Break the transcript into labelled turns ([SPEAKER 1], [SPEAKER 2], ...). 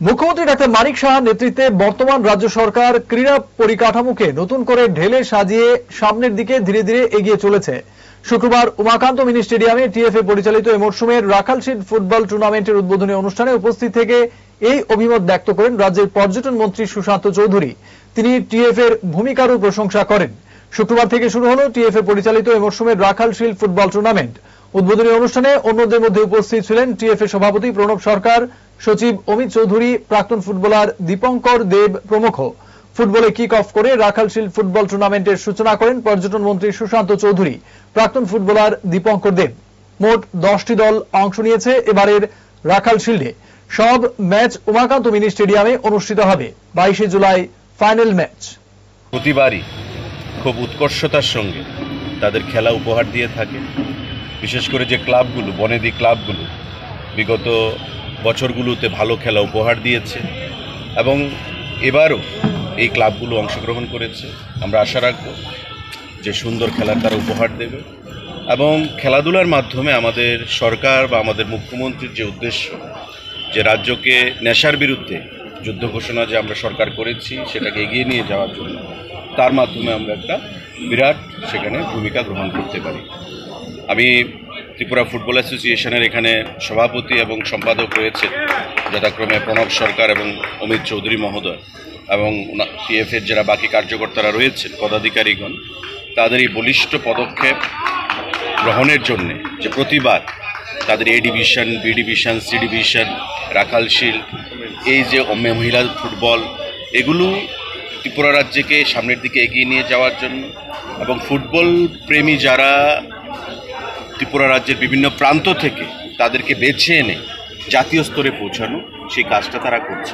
[SPEAKER 1] মুখ্যমন্ত্রী ডাক্তার মানিক সাহার নেতৃত্বে বর্তমান রাজ্য সরকার ক্রীড়া পরিকাঠামোকে নতুন করে ঢেলে সাজিয়ে সামনের দিকে ধীরে ধীরে এগিয়ে চলেছে। শুক্রবার উমাকান্ত মিনি স্টেডিয়ামে টিএফএ পরিচালিত এই মরশুমের রাখাল শিল্ড ফুটবল টুর্নামেন্টের উদ্বোধনী অনুষ্ঠানে উপস্থিত থেকে এই অভিমত ব্যক্ত করেন রাজ্যের পর্যটন মন্ত্রী সুশান্ত চৌধুরী। তিনি টিএফএর ভূমিকারও প্রশংসা করেন। শুক্রবার থেকে শুরু হলো টিএফএ পরিচালিত এই মরশুমের রাখাল শিল্ড ফুটবল টুর্নামেন্ট। উদ্বোধনী অনুষ্ঠানে অন্যদের মধ্যে উপস্থিত ছিলেন টিএফএ সভাপতি প্রণব সরকার, সচিব অমিত চৌধুরী, প্রাক্তন ফুটবলার দীপঙ্কর দেব প্রমুখ। ফুটবলে কিক অফ করে রাখাল শিল্ড ফুটবল টুর্নামেন্টের সূচনা করেন পর্যটন মন্ত্রী সুশান্ত চৌধুরী, প্রাক্তন ফুটবলার দীপঙ্কর দেব। মোট 10টি দল অংশ নিয়েছে এবারের রাখাল শিল্ডে। সব ম্যাচ উমাকান্ত মিনি স্টেডিয়ামে অনুষ্ঠিত হবে। 22শে জুলাই ফাইনাল ম্যাচ।
[SPEAKER 2] প্রতিবারই খুব উৎকর্ষতার সঙ্গে তাদের খেলা উপহার দিয়ে থাকে। বিশেষ করে যে ক্লাবগুলো, বনেদি ক্লাবগুলো বিগত বছরগুলোতে ভালো খেলা উপহার দিয়েছে এবং এবারও এই ক্লাবগুলো অংশগ্রহণ করেছে। আমরা আশা রাখব যে সুন্দর খেলার তারা উপহার দেবে এবং খেলাধুলার মাধ্যমে আমাদের সরকার বা আমাদের মুখ্যমন্ত্রীর যে উদ্দেশ্য, যে রাজ্যকে নেশার বিরুদ্ধে যুদ্ধ ঘোষণা যে আমরা সরকার করেছি সেটাকে এগিয়ে নিয়ে যাওয়ার জন্য, তার মাধ্যমে আমরা একটা বিরাট সেখানে ভূমিকা গ্রহণ করতে পারি। আমি ত্রিপুরা ফুটবল অ্যাসোসিয়েশনের এখানে সভাপতি এবং সম্পাদক রয়েছে যথাক্রমে প্রণব সরকার এবং অমিত চৌধুরী মহোদয়, এবং টিএফএর যারা বাকি কার্যকর্তারা রয়েছেন পদাধিকারীগণ, তাদের এই বলিষ্ঠ পদক্ষেপ গ্রহণের জন্যে যে প্রতিবার তাদের A division, B division, C division, Rakhal shield, এই যে মহিলা ফুটবল, এগুলো ত্রিপুরা রাজ্যকে সামনের দিকে এগিয়ে নিয়ে যাওয়ার জন্য এবং ফুটবল প্রেমী যারা ত্রিপুরা রাজ্যের বিভিন্ন প্রান্ত থেকে তাদেরকে বেছে এনে জাতীয় স্তরে পৌঁছানো, সেই কাজটা তারা করছে।